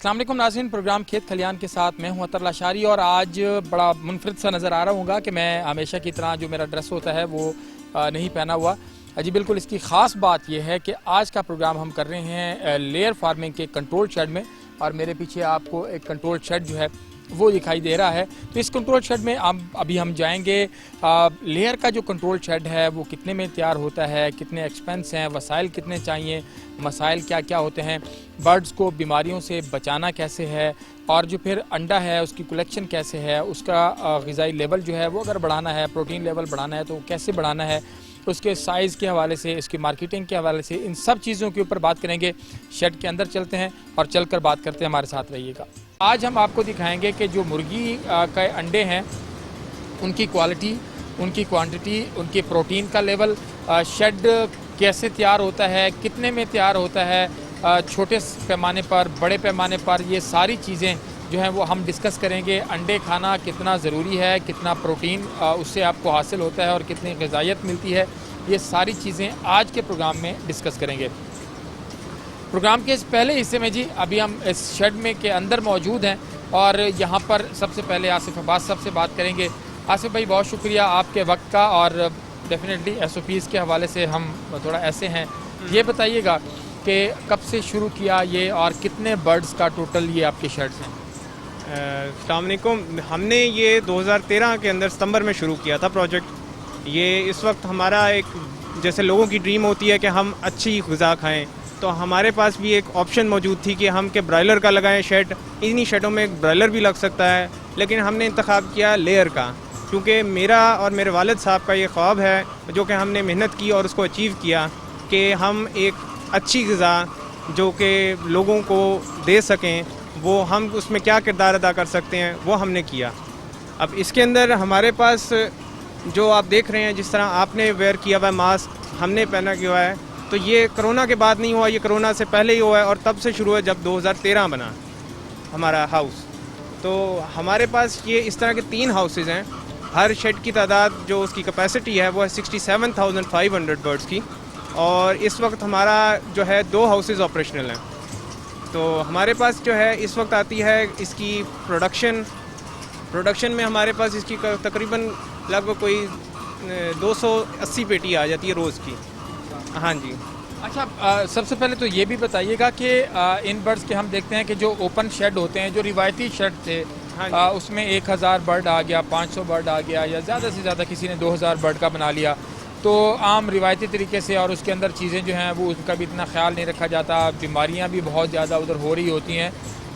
अस्सलाम वालेकुम नाज़रीन, प्रोग्राम खेत खलियान के साथ मैं हूं अतर लाशारी और आज बड़ा मुनफरिद सा नज़र आ रहा हूँगा कि मैं हमेशा की तरह जो मेरा ड्रेस होता है वो नहीं पहना हुआ। जी बिल्कुल, इसकी ख़ास बात यह है कि आज का प्रोग्राम हम कर रहे हैं लेयर फार्मिंग के कंट्रोल शेड में और मेरे पीछे आपको एक कंट्रोल शेड जो है वो दिखाई दे रहा है। तो इस कंट्रोल शेड में अभी हम जाएंगे। लेयर का जो कंट्रोल शेड है वो कितने में तैयार होता है, कितने एक्सपेंस हैं, वसाइल कितने चाहिए, मसाइल क्या क्या होते हैं, बर्ड्स को बीमारियों से बचाना कैसे है और जो फिर अंडा है उसकी कलेक्शन कैसे है, उसका ग़िज़ाई लेवल जो है वो अगर बढ़ाना है, प्रोटीन लेवल बढ़ाना है तो कैसे बढ़ाना है, उसके साइज़ के हवाले से, इसकी मार्केटिंग के हवाले से, इन सब चीज़ों के ऊपर बात करेंगे। शेड के अंदर चलते हैं और चलकर बात करते हैं, हमारे साथ रहिएगा। आज हम आपको दिखाएंगे कि जो मुर्गी के अंडे हैं उनकी क्वालिटी, उनकी क्वांटिटी, उनके प्रोटीन का लेवल, शेड कैसे तैयार होता है, कितने में तैयार होता है, छोटे पैमाने पर, बड़े पैमाने पर, ये सारी चीज़ें जो हैं वो हम डिस्कस करेंगे। अंडे खाना कितना ज़रूरी है, कितना प्रोटीन उससे आपको हासिल होता है और कितनी ग़िज़ाइयत मिलती है, ये सारी चीज़ें आज के प्रोग्राम में डिस्कस करेंगे। प्रोग्राम के इस पहले हिस्से में जी अभी हम इस शेड में के अंदर मौजूद हैं और यहाँ पर सबसे पहले आसिफ अब्बास साहब से बात करेंगे। आसिफ भाई, बहुत शुक्रिया आपके वक्त का और डेफिनेटली SOPs के हवाले से हम थोड़ा ऐसे हैं। ये बताइएगा कि कब से शुरू किया ये और कितने बर्ड्स का टोटल ये आपके शेड्स हैं? अस्सलाम वालेकुम। हमने ये 2013 के अंदर सितंबर में शुरू किया था प्रोजेक्ट। ये इस वक्त हमारा एक, जैसे लोगों की ड्रीम होती है कि हम अच्छी ग़िज़ा खाएं, तो हमारे पास भी एक ऑप्शन मौजूद थी कि हम के ब्रायलर का लगाएं शेड। इन्हीं शेडों में एक ब्रायलर भी लग सकता है, लेकिन हमने इंतखाब किया लेयर का, क्योंकि मेरा और मेरे वालिद साहब का ये ख्वाब है जो कि हमने मेहनत की और उसको अचीव किया कि हम एक अच्छी ग़िज़ा जो कि लोगों को दे सकें, वो हम उसमें क्या किरदार अदा कर सकते हैं वो हमने किया। अब इसके अंदर हमारे पास जो आप देख रहे हैं, जिस तरह आपने वेयर किया हुआ है मास्क, हमने पहना किया हुआ है, तो ये कोरोना के बाद नहीं हुआ, ये कोरोना से पहले ही हुआ है और तब से शुरू है जब 2013 बना हमारा हाउस। तो हमारे पास ये इस तरह के 3 हाउसेज हैं। हर शेड की तादाद जो उसकी कैपेसिटी है वो है 67,500 बर्ड्स की और इस वक्त हमारा जो है 2 हाउसेज ऑपरेशनल हैं। तो हमारे पास जो है इस वक्त आती है इसकी प्रोडक्शन में हमारे पास इसकी तकरीबन लगभग कोई 280 पेटी आ जाती है रोज़ की। हाँ जी। अच्छा, सबसे पहले तो ये भी बताइएगा कि इन बर्ड्स के हम देखते हैं कि जो ओपन शेड होते हैं, जो रिवायती शेड थे, हाँ उसमें 1000 बर्ड आ गया, 500 बर्ड आ गया या ज़्यादा से ज़्यादा किसी ने 2000 बर्ड का बना लिया, तो आम रिवायती तरीके से, और उसके अंदर चीज़ें जो हैं वो उनका भी इतना ख्याल नहीं रखा जाता, बीमारियाँ भी बहुत ज़्यादा उधर हो रही होती हैं।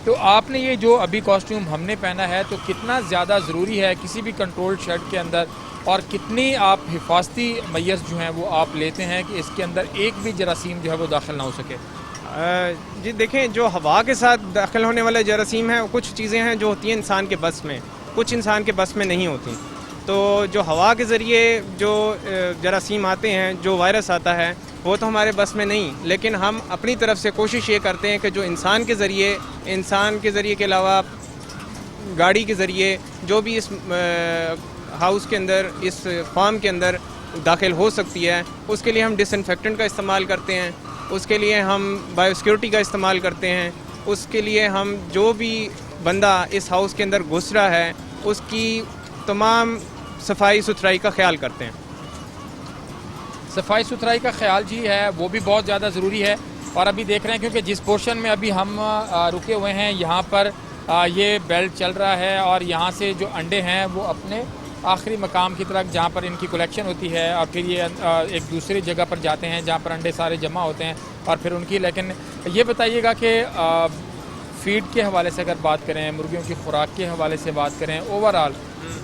तो आपने ये जो अभी कॉस्ट्यूम हमने पहना है तो कितना ज़्यादा ज़रूरी है किसी भी कंट्रोल शेड के अंदर, और कितनी आप हिफाजती मैयर्स जो हैं वो आप लेते हैं कि इसके अंदर एक भी जरासीम जो है वो दाखिल ना हो सके? जी देखें, जो हवा के साथ दाखिल होने वाले जरासीम हैं, कुछ चीज़ें हैं जो होती हैं इंसान के बस में, कुछ इंसान के बस में नहीं होती। तो जो हवा के ज़रिए जो जरासीम आते हैं, जो वायरस आता है, वो तो हमारे बस में नहीं, लेकिन हम अपनी तरफ से कोशिश ये करते हैं कि जो इंसान के ज़रिए के अलावा गाड़ी के ज़रिए जो भी इस हाउस के अंदर, इस फार्म के अंदर दाखिल हो सकती है, उसके लिए हम डिसइंफेक्टेंट का इस्तेमाल करते हैं, उसके लिए हम बायोसिक्योरिटी का इस्तेमाल करते हैं, उसके लिए हम जो भी बंदा इस हाउस के अंदर घुस रहा है उसकी तमाम सफाई सुथराई का ख्याल करते हैं। सफाई सुथराई का ख्याल जी है वो भी बहुत ज़्यादा ज़रूरी है। और अभी देख रहे हैं क्योंकि जिस पोर्शन में अभी हम रुके हुए हैं यहाँ पर ये बेल्ट चल रहा है और यहाँ से जो अंडे हैं वो अपने आखिरी मकाम की तरफ जहाँ पर इनकी कलेक्शन होती है और फिर ये एक दूसरी जगह पर जाते हैं जहाँ पर अंडे सारे जमा होते हैं और फिर उनकी, लेकिन ये बताइएगा कि फीड के हवाले से अगर बात करें, मुर्गियों की खुराक के हवाले से बात करें, ओवरऑल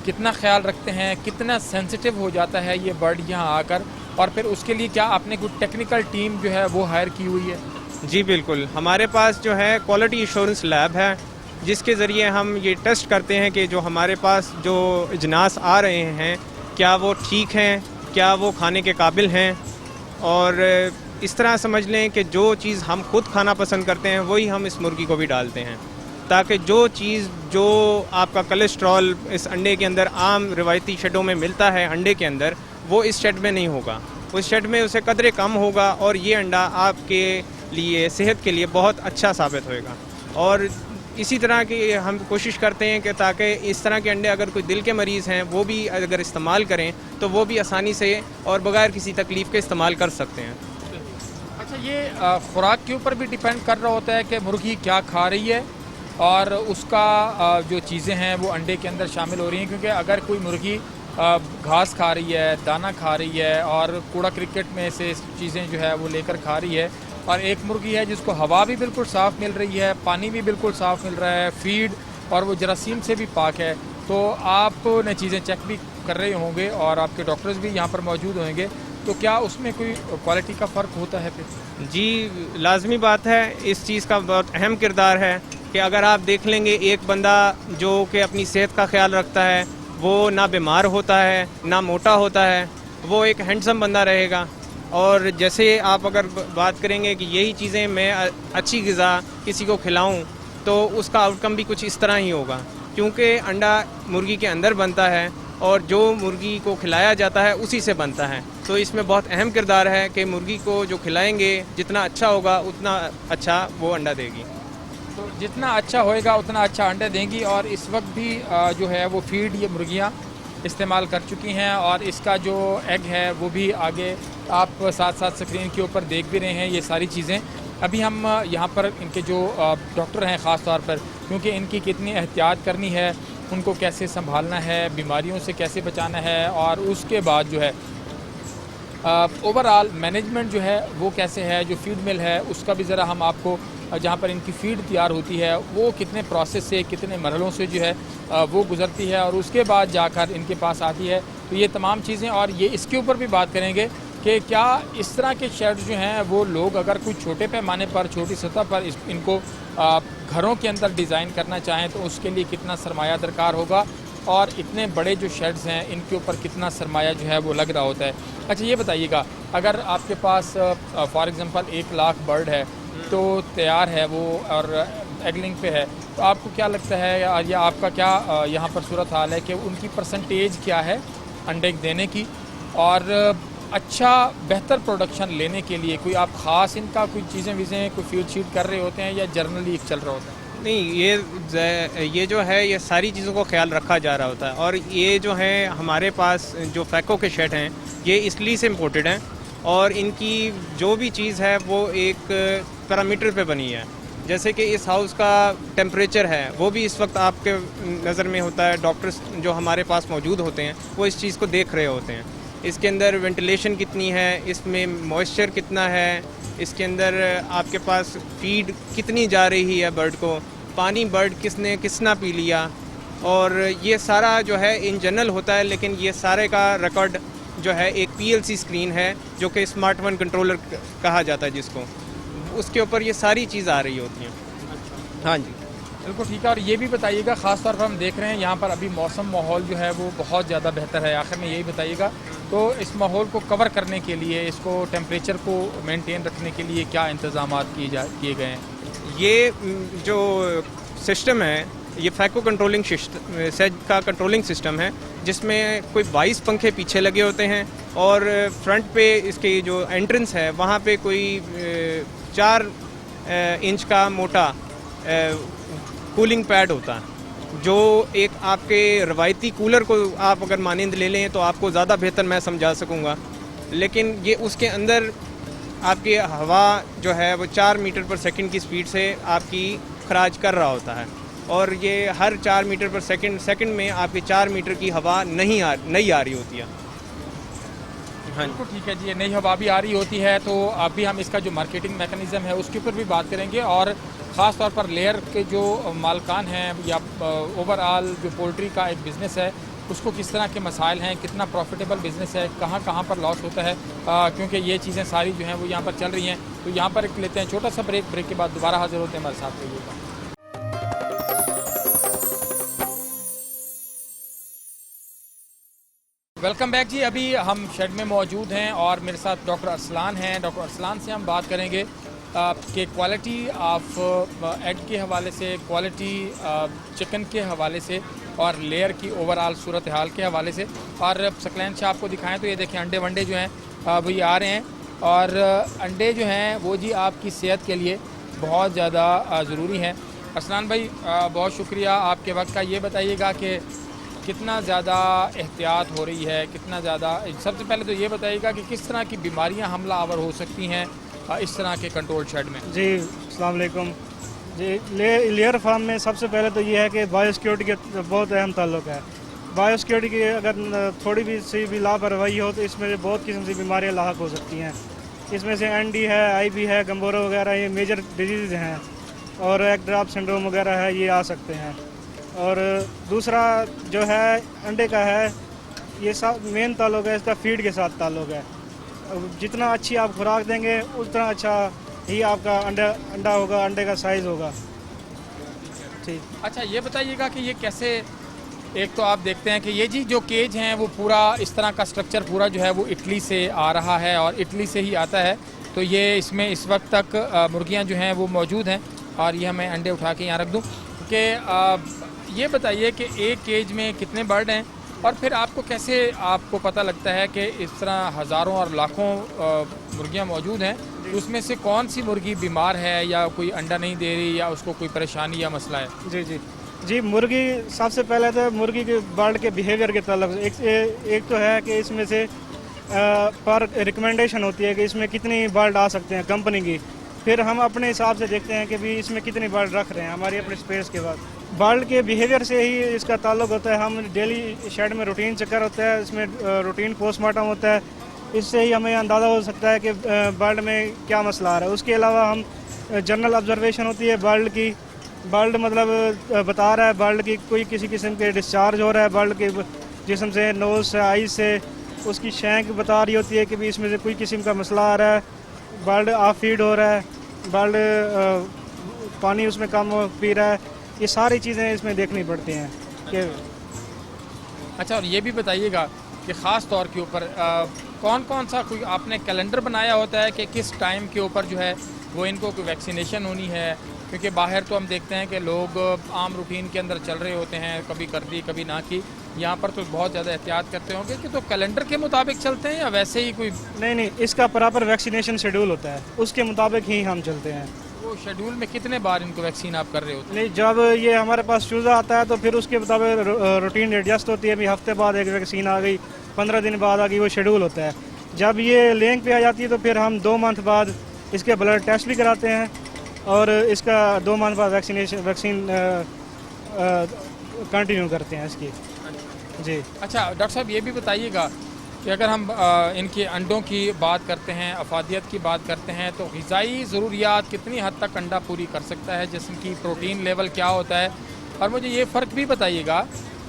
कितना ख्याल रखते हैं, कितना सेंसिटिव हो जाता है ये बर्ड यहाँ आकर, और फिर उसके लिए क्या आपने कोई टेक्निकल टीम जो है वो हायर की हुई है? जी बिल्कुल, हमारे पास जो है क्वालिटी एश्योरेंस लैब है जिसके ज़रिए हम ये टेस्ट करते हैं कि जो हमारे पास जो इजनास आ रहे हैं क्या वो ठीक हैं, क्या वो खाने के काबिल हैं, और इस तरह समझ लें कि जो चीज़ हम खुद खाना पसंद करते हैं वही हम इस मुर्गी को भी डालते हैं, ताकि जो चीज़ जो आपका कोलेस्ट्रॉल इस अंडे के अंदर आम रिवायती शेडों में मिलता है अंडे के अंदर, वो इस शेड में नहीं होगा। उस शेड में उसे कदरे कम होगा और ये अंडा आपके लिए, सेहत के लिए बहुत अच्छा साबित होएगा। और इसी तरह की हम कोशिश करते हैं कि ताकि इस तरह के अंडे अगर कोई दिल के मरीज़ हैं वो भी अगर इस्तेमाल करें तो वो भी आसानी से और बगैर किसी तकलीफ़ के इस्तेमाल कर सकते हैं। अच्छा, ये खुराक के ऊपर भी डिपेंड कर रहा होता है कि मुर्गी क्या खा रही है और उसका जो चीज़ें हैं वो अंडे के अंदर शामिल हो रही हैं, क्योंकि अगर कोई मुर्गी घास खा रही है, दाना खा रही है और कूड़ा क्रिकेट में से चीज़ें जो है वो लेकर खा रही है, और एक मुर्गी है जिसको हवा भी बिल्कुल साफ़ मिल रही है, पानी भी बिल्कुल साफ़ मिल रहा है, फीड और वो जरासीम से भी पाक है, तो आपने चीज़ें चेक भी कर रहे होंगे और आपके डॉक्टर्स भी यहाँ पर मौजूद होंगे, तो क्या उसमें कोई क्वालिटी का फ़र्क होता है फिर? जी, लाजमी बात है, इस चीज़ का बहुत अहम किरदार है कि अगर आप देख लेंगे एक बंदा जो कि अपनी सेहत का ख्याल रखता है वो ना बीमार होता है ना मोटा होता है, वो एक हैंडसम बंदा रहेगा। और जैसे आप अगर बात करेंगे कि यही चीज़ें मैं अच्छी ग़िज़ा किसी को खिलाऊं तो उसका आउटकम भी कुछ इस तरह ही होगा, क्योंकि अंडा मुर्गी के अंदर बनता है और जो मुर्गी को खिलाया जाता है उसी से बनता है। तो इसमें बहुत अहम किरदार है कि मुर्गी को जो खिलाएंगे जितना अच्छा होगा उतना अच्छा वो अंडा देगी। तो जितना अच्छा होएगा उतना अच्छा अंडे देंगी। और इस वक्त भी जो है वो फीड ये मुर्गियाँ इस्तेमाल कर चुकी हैं और इसका जो एग है वो भी आगे आप साथ साथ स्क्रीन के ऊपर देख भी रहे हैं ये सारी चीज़ें। अभी हम यहाँ पर इनके जो डॉक्टर हैं ख़ास तौर पर, क्योंकि इनकी कितनी एहतियात करनी है, उनको कैसे संभालना है, बीमारियों से कैसे बचाना है और उसके बाद जो है ओवरऑल मैनेजमेंट जो है वो कैसे है, जो फीड मिल है उसका भी ज़रा हम आपको, जहाँ पर इनकी फ़ीड तैयार होती है वो कितने प्रोसेस से, कितने मरहलों से जो है वो गुज़रती है और उसके बाद जाकर इनके पास आती है, तो ये तमाम चीज़ें। और ये इसके ऊपर भी बात करेंगे कि क्या इस तरह के शेड्स जो हैं वो लोग अगर कोई छोटे पैमाने पर, छोटी सतह पर इनको घरों के अंदर डिज़ाइन करना चाहें तो उसके लिए कितना सरमाया दरकार होगा और इतने बड़े जो शेड्स हैं इनके ऊपर कितना सरमाया जो है वो लग रहा होता है। अच्छा, ये बताइएगा, अगर आपके पास फॉर एग्ज़ाम्पल 1 लाख बर्ड है तो तैयार है वो और एगलिंग पे है, तो आपको क्या लगता है या आपका क्या यहाँ पर सूरत हाल है कि उनकी परसेंटेज क्या है अंडे देने की, और अच्छा बेहतर प्रोडक्शन लेने के लिए कोई आप ख़ास इनका कोई चीज़ें कोई फीड शीट कर रहे होते हैं या जर्नली चल रहा होता है? नहीं, ये जो है ये सारी चीज़ों को ख्याल रखा जा रहा होता है। और ये जो है हमारे पास जो फैको के शेड हैं ये इसलिए से इम्पोर्टेड हैं और इनकी जो भी चीज़ है वो एक पैरामीटर पे बनी है। जैसे कि इस हाउस का टेम्परेचर है वो भी इस वक्त आपके नज़र में होता है, डॉक्टर्स जो हमारे पास मौजूद होते हैं वो इस चीज़ को देख रहे होते हैं। इसके अंदर वेंटिलेशन कितनी है, इसमें मॉइस्चर कितना है, इसके अंदर आपके पास फीड कितनी जा रही है बर्ड को, पानी बर्ड किसना पी लिया, और ये सारा जो है इन जनरल होता है। लेकिन ये सारे का रिकॉर्ड जो है एक PLC स्क्रीन है जो कि स्मार्ट वन कंट्रोलर कहा जाता है जिसको, उसके ऊपर ये सारी चीज़ आ रही होती हैं। हाँ जी, बिल्कुल ठीक है। और ये भी बताइएगा, ख़ास तौर पर हम देख रहे हैं यहाँ पर अभी मौसम माहौल जो है वो बहुत ज़्यादा बेहतर है। आखिर में यही बताइएगा, तो इस माहौल को कवर करने के लिए, इसको टेम्परेचर को मेंटेन रखने के लिए क्या इंतज़ाम किए गए हैं? ये जो सिस्टम है ये फैको कंट्रोलिंग सेज का कंट्रोलिंग सिस्टम है जिसमें कोई 22 पंखे पीछे लगे होते हैं और फ्रंट पे इसकी जो एंट्रेंस है वहाँ पे कोई 4 इंच का मोटा कूलिंग पैड होता है, जो एक आपके रवायती कूलर को आप अगर मानिंद ले लें तो आपको ज़्यादा बेहतर मैं समझा सकूँगा। लेकिन ये उसके अंदर आपकी हवा जो है वो 4 मीटर पर सेकंड की स्पीड से आपकी खराज कर रहा होता है और ये हर 4 मीटर पर सेकंड में आपकी 4 मीटर की हवा नहीं आ रही होती है। हाँ, बिल्कुल ठीक है जी, ये नई हवा भी आ रही होती है। तो अभी हम इसका जो मार्केटिंग मैकेनिज़्म है उसके ऊपर भी बात करेंगे और ख़ास तौर पर लेयर के जो मालकान हैं या ओवरऑल जो पोल्ट्री का एक बिज़नेस है उसको किस तरह के मसाइल हैं, कितना प्रॉफिटेबल बिज़नेस है, कहाँ कहाँ पर लॉस होता है, क्योंकि ये चीज़ें सारी जो हैं वो यहाँ पर चल रही हैं। तो यहाँ पर लेते हैं छोटा सा ब्रेक के बाद दोबारा हाजिर होते हैं, हमारे साथ रहिएगा। वेलकम बैक जी। अभी हम शेड में मौजूद हैं और मेरे साथ डॉक्टर अरसलान हैं। डॉक्टर अरसलान से हम बात करेंगे कि क्वालिटी ऑफ एग के हवाले से, क्वालिटी चिकन के हवाले से और लेयर की ओवरऑल सूरत हाल के हवाले से। और स्क्रीन से आपको दिखाएं तो ये देखें अंडे वंडे जो हैं वो ये आ रहे हैं और अंडे जो हैं वो जी आपकी सेहत के लिए बहुत ज़्यादा ज़रूरी हैं। अरसलान भाई बहुत शुक्रिया आपके वक्त का। ये बताइएगा कि कितना ज़्यादा एहतियात हो रही है, कितना ज़्यादा, सबसे पहले तो ये बताइएगा कि किस तरह की बीमारियां हमला आवर हो सकती हैं इस तरह के कंट्रोल शेड में। जी अस्सलाम वालेकुम जी। लेयर फार्म में सबसे पहले तो ये है कि बायोसिक्योरिटी के बहुत अहम ताल्लुक है। बायोसिक्योरिटी की अगर थोड़ी भी सी भी लापरवाही हो तो इसमें से बहुत किस्म की बीमारियां लाक हो सकती हैं। इसमें से एनडी है, आईबी है, गम्बोरो वगैरह, ये मेजर डिजीज़ हैं, और एक ड्रॉप सिंड्रोम वगैरह है, ये आ सकते हैं। और दूसरा जो है अंडे का है, ये सब मेन ताल्लुक है इसका फीड के साथ ताल्लुक है। जितना अच्छी आप खुराक देंगे उतना अच्छा ही आपका अंडा होगा, अंडे का साइज़ होगा। ठीक। अच्छा ये बताइएगा कि ये कैसे, एक तो आप देखते हैं कि ये जी जो केज हैं वो पूरा इस तरह का स्ट्रक्चर पूरा जो है वो इटली से आ रहा है और इटली से ही आता है। तो ये इसमें इस वक्त तक मुर्गियां जो हैं वो मौजूद हैं और ये मैं अंडे उठा के यहाँ रख दूँ कि ये बताइए कि एक केज में कितने बर्ड हैं और फिर आपको कैसे आपको पता लगता है कि इस तरह हज़ारों और लाखों मुर्गियां मौजूद हैं, तो उसमें से कौन सी मुर्गी बीमार है या कोई अंडा नहीं दे रही या उसको कोई परेशानी या मसला है? जी जी जी। मुर्गी सबसे पहले तो मुर्गी के बर्ड के बिहेवियर के तलब एक तो है कि इसमें से पर रिकमेंडेशन होती है कि इसमें कितनी बर्ड आ सकते हैं कंपनी की। फिर हम अपने हिसाब से देखते हैं कि भी इसमें कितनी बर्ड रख रहे हैं हमारी अपने स्पेस के बाद। बर्ड के बिहेवियर से ही इसका ताल्लुक होता है। हम डेली शेड में रूटीन चक्कर होता है, इसमें रूटीन पोस्टमार्टम होता है, इससे ही हमें अंदाज़ा हो सकता है कि बर्ड में क्या मसला आ रहा है। उसके अलावा हम जनरल ऑब्जर्वेशन होती है बर्ड की। बर्ड मतलब बता रहा है बर्ड की कोई किसी किस्म के डिस्चार्ज हो रहा है बर्ड के जिस्म से, नोज से, आई से, उसकी शैंक बता रही होती है कि भी इसमें से कोई किस्म का मसला आ रहा है। बर्ड ऑफ फीड हो रहा है, बर्ड पानी उसमें कम पी रहा है, ये सारी चीज़ें इसमें देखनी पड़ती हैं कि। अच्छा और ये भी बताइएगा कि ख़ास तौर के ऊपर कौन कौन सा कोई आपने कैलेंडर बनाया होता है कि किस टाइम के ऊपर जो है वो इनको कोई वैक्सीनेशन होनी है? क्योंकि बाहर तो हम देखते हैं कि लोग आम रूटीन के अंदर चल रहे होते हैं, कभी कर दी कभी ना की। यहाँ पर तो बहुत ज़्यादा एहतियात करते होंगे कि तो कैलेंडर के मुताबिक चलते हैं या वैसे ही कोई? नहीं, इसका प्रॉपर वैक्सीनेशन शेड्यूल होता है, उसके मुताबिक ही हम चलते हैं। वो शेड्यूल में कितने बार इनको वैक्सीन आप कर रहे होते हैं? नहीं, जब ये हमारे पास चूज़ा आता है तो फिर उसके मुताबिक रूटीन एडजस्ट होती है। अभी हफ्ते बाद एक वैक्सीन आ गई, 15 दिन बाद आ गई, वो शेड्यूल होता है। जब ये लेंग पे आ जाती है तो फिर हम 2 मंथ बाद इसके ब्लड टेस्ट भी कराते हैं और इसका 2 मंथ बाद वैक्सीन कंटिन्यू करते हैं इसकी। जी। अच्छा डॉक्टर साहब ये भी बताइएगा कि अगर हम इनके अंडों की बात करते हैं, अफादियत की बात करते हैं, तो ग़िज़ाई ज़रूरियात कितनी हद तक अंडा पूरी कर सकता है, जिसम की प्रोटीन लेवल क्या होता है? और मुझे ये फ़र्क भी बताइएगा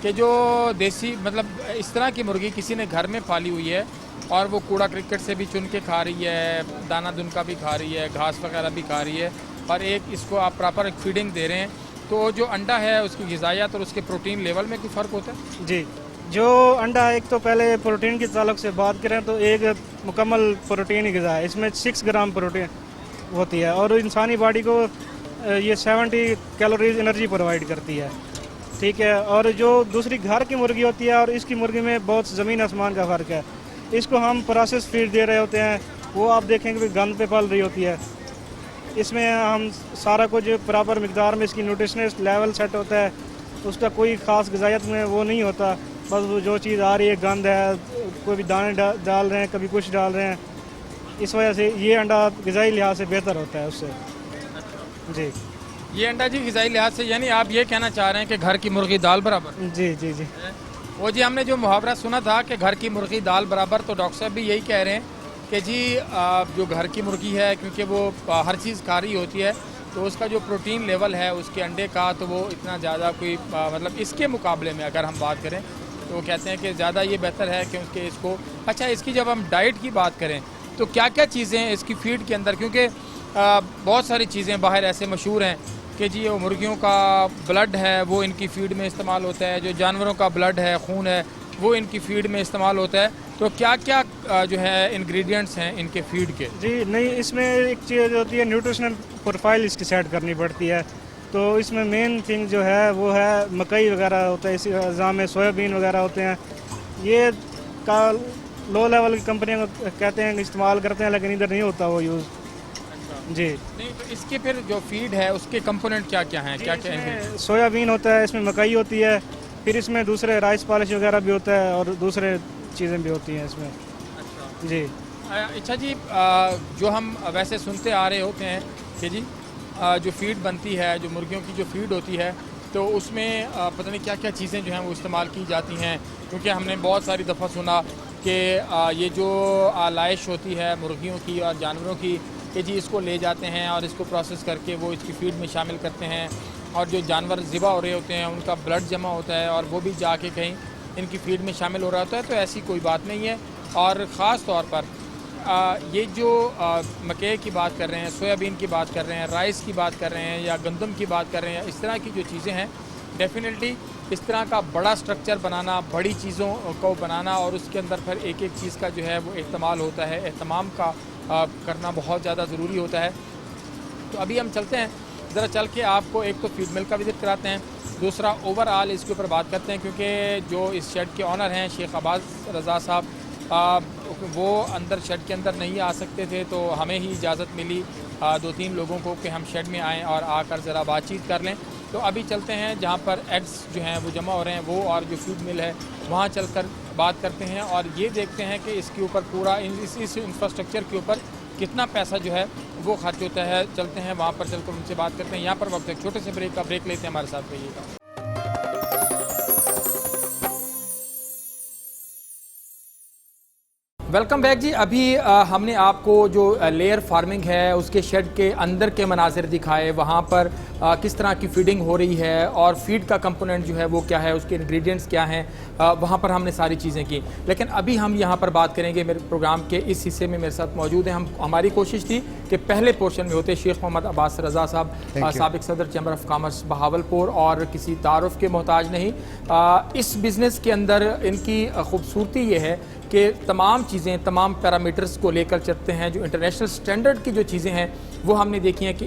कि जो देसी मतलब इस तरह की मुर्गी किसी ने घर में पाली हुई है और वो कूड़ा क्रिकेट से भी चुन के खा रही है, दाना दुनका भी खा रही है, घास वगैरह भी खा रही है, और एक इसको आप प्रॉपर एक फीडिंग दे रहे हैं, तो जो अंडा है उसकी ग़िज़ाइयत और उसके प्रोटीन लेवल में कोई फ़र्क होता है? जी। जो अंडा है, एक तो पहले प्रोटीन के ताल्लुक से बात करें तो एक मुकम्मल प्रोटीन ही ग़िज़ा है। इसमें 6 ग्राम प्रोटीन होती है और इंसानी बॉडी को ये 70 कैलोरीज एनर्जी प्रोवाइड करती है। ठीक है। और जो दूसरी घर की मुर्गी होती है और इसकी मुर्गी में बहुत ज़मीन आसमान का फ़र्क है। इसको हम प्रोसेस फीड दे रहे होते हैं, वो आप देखेंगे भी गंद पे पल रही होती है। इसमें हम सारा कुछ प्रॉपर मिकदार में इसकी न्यूट्रिशनल लेवल सेट होता है, उसका कोई ख़ास ग़िज़ायत में वो नहीं होता। बस वो जो चीज़ आ रही है गंद है, कोई भी दाने डाल रहे हैं, कभी कुछ डाल रहे हैं, इस वजह से ये अंडा ग़िज़ाई लिहाज से बेहतर होता है उससे। जी। ये अंडा जी ग़िज़ाई लिहाज से, यानी आप ये कहना चाह रहे हैं कि घर की मुर्गी दाल बराबर? जी जी जी। वो जी हमने जो मुहावरा सुना था कि घर की मुर्गी दाल बराबर, तो डॉक्टर साहब भी यही कह रहे हैं कि जी जो घर की मुर्गी है क्योंकि वो हर चीज़ खा रही होती है, तो उसका जो प्रोटीन लेवल है उसके अंडे का, तो वो इतना ज़्यादा कोई मतलब इसके मुकाबले में अगर हम बात करें तो वो कहते हैं कि ज़्यादा ये बेहतर है क्योंकि इसको। अच्छा, इसकी जब हम डाइट की बात करें तो क्या क्या चीज़ें इसकी फीड के अंदर, क्योंकि बहुत सारी चीज़ें बाहर ऐसे मशहूर हैं कि जी वो मुर्गियों का ब्लड है वो इनकी फ़ीड में इस्तेमाल होता है, जो जानवरों का ब्लड है, खून है, वो इनकी फ़ीड में इस्तेमाल होता है, तो क्या क्या जो है इंग्रेडिएंट्स हैं इनके फ़ीड के? जी नहीं, इसमें एक चीज़ होती है न्यूट्रिशनल प्रोफाइल इसकी सेट करनी पड़ती है। तो इसमें मेन थिंग जो है वो है मकई वगैरह होता है, इसी अज़ा में सोयाबीन वगैरह होते हैं। ये का लो लेवल की कंपनियाँ कहते हैं इस्तेमाल करते हैं, लेकिन इधर नहीं होता वो यूज़। जी। नहीं तो इसके फिर जो फीड है उसके कंपोनेंट क्या क्या हैं, क्या क्या हैं? इसमें सोयाबीन होता है, इसमें मकई होती है, फिर इसमें दूसरे राइस पॉलिश वगैरह भी होता है और दूसरे चीज़ें भी होती हैं इसमें। अच्छा जी। अच्छा जी, जो हम वैसे सुनते आ रहे होते हैं कि जी जो फीड बनती है, जो मुर्गियों की जो फीड होती है, तो उसमें पता नहीं क्या क्या चीज़ें जो हैं वो इस्तेमाल की जाती हैं, क्योंकि हमने बहुत सारी दफ़ा सुना कि ये जो आलाइश होती है मुर्गियों की और जानवरों की, कि जी इसको ले जाते हैं और इसको प्रोसेस करके वो इसकी फ़ीड में शामिल करते हैं, और जो जानवर ज़िबा हो रहे होते हैं उनका ब्लड जमा होता है और वो भी जाके कहीं इनकी फ़ीड में शामिल हो रहा होता है। तो ऐसी कोई बात नहीं है। और ख़ास तौर पर ये जो मकई की बात कर रहे हैं, सोयाबीन की बात कर रहे हैं, राइस की बात कर रहे हैं, या गंदम की बात कर रहे हैं, इस तरह की जो चीज़ें हैं, डेफिनेटली इस तरह का बड़ा स्ट्रक्चर बनाना, बड़ी चीज़ों को बनाना और उसके अंदर फिर एक एक चीज़ का जो है वो इस्तेमाल होता है, एहतमाम का करना बहुत ज़्यादा ज़रूरी होता है। तो अभी हम चलते हैं, ज़रा चल के आपको एक तो फीड मिल का विज़िट कराते हैं, दूसरा ओवरऑल इसके ऊपर बात करते हैं, क्योंकि जो इस शेड के ऑनर हैं शेख अब्बास रज़ा साहब, वो अंदर शेड के अंदर नहीं आ सकते थे, तो हमें ही इजाज़त मिली 2-3 लोगों को कि हम शेड में आएँ और आकर ज़रा बातचीत कर लें। तो अभी चलते हैं जहाँ पर एग्स जो हैं वो जमा हो रहे हैं, वो और जो फीड मिल है वहाँ चलकर बात करते हैं और ये देखते हैं कि इसके ऊपर पूरा इस इंफ्रास्ट्रक्चर के ऊपर कितना पैसा जो है वो खर्च होता है। चलते हैं वहाँ पर, चलकर उनसे बात करते हैं। यहाँ पर वक्त एक छोटे से ब्रेक लेते हैं, हमारे साथ रहिएगा। वेलकम बैक जी। अभी हमने आपको जो लेयर फार्मिंग है उसके शेड के अंदर के मनाजिर दिखाए, वहाँ पर किस तरह की फीडिंग हो रही है और फीड का कंपोनेंट जो है वो क्या है, उसके इंग्रेडिएंट्स क्या हैं, वहाँ पर हमने सारी चीज़ें की। लेकिन अभी हम यहाँ पर बात करेंगे, मेरे प्रोग्राम के इस हिस्से में मेरे साथ मौजूद हैं, हमारी कोशिश थी कि पहले पोर्शन में होते शेख मोहम्मद अब्बास रज़ा साहब, साबिक सदर चैम्बर ऑफ कॉमर्स बहावलपुर, और किसी तारुफ के मोहताज नहीं। इस बिज़नेस के अंदर इनकी खूबसूरती ये है कि तमाम चीज़ें, तमाम पैरामीटर्स को लेकर चलते हैं। जो इंटरनेशनल स्टैंडर्ड की जो चीज़ें हैं वो हमने देखी हैं कि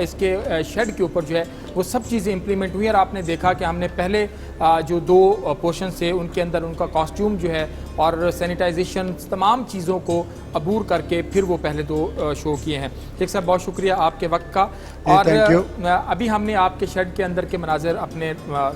इसके शेड के ऊपर जो है वो सब चीज़ें इम्प्लीमेंट हुई हैं। और आपने देखा कि हमने पहले जो 2 पोर्शन से उनके अंदर उनका कॉस्ट्यूम जो है और सैनिटाइजेशन, तमाम चीज़ों को अबूर करके फिर वो पहले 2 शो किए हैं। शेख साहब, बहुत शुक्रिया आपके वक्त का। और अभी हमने आपके शेड के अंदर के मनाजिर अपने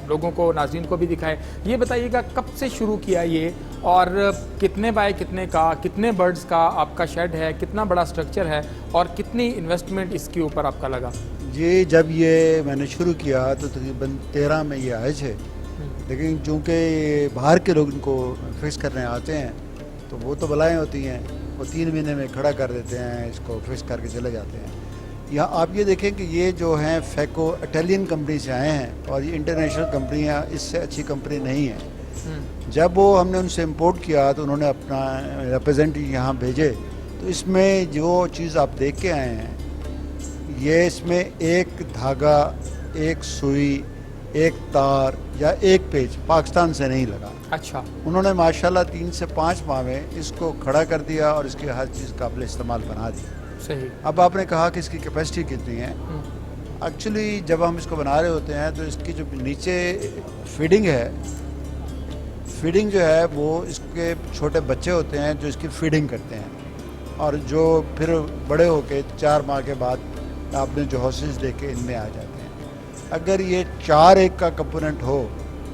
लोगों को, नाज़रीन को भी दिखाए। ये बताइएगा कब से शुरू किया ये, और कितने बाय कितने का, कितने बर्ड्स का आपका शेड है, कितना बड़ा स्ट्रक्चर है और कितनी इन्वेस्टमेंट इसके ऊपर आपका लगा? जी, जब ये मैंने शुरू किया तो तकरीबन 13 में ये आए थे, लेकिन चूँकि बाहर के लोग इनको फिक्स करने आते हैं तो वो तो बलाएँ होती हैं, वो 3 महीने में खड़ा कर देते हैं, इसको फिक्स करके चले जाते हैं। यहाँ आप ये देखें कि ये जो हैं फैको इटालियन कंपनी से आए हैं और ये इंटरनेशनल कंपनियाँ, इससे अच्छी कंपनी नहीं है। जब वो हमने उनसे इंपोर्ट किया तो उन्होंने अपना रिप्रेजेंटेटिव यहाँ भेजे, तो इसमें जो चीज़ आप देख के आए हैं, ये इसमें एक धागा, एक सुई, एक तार या एक पेज पाकिस्तान से नहीं लगा। अच्छा। उन्होंने माशाल्लाह 3 से 5 माह में इसको खड़ा कर दिया और इसकी हर चीज़ काबिल इस्तेमाल बना दी। सही। अब आपने कहा कि इसकी कैपेसिटी कितनी है। एक्चुअली जब हम इसको बना रहे होते हैं तो इसकी जो नीचे फीडिंग है, फीडिंग जो है वो इसके छोटे बच्चे होते हैं जो इसकी फीडिंग करते हैं, और जो फिर बड़े होके 4 माह के बाद आपने जो हॉसेस देखे इनमें आ जाते हैं। अगर ये 4 एक का कंपोनेंट हो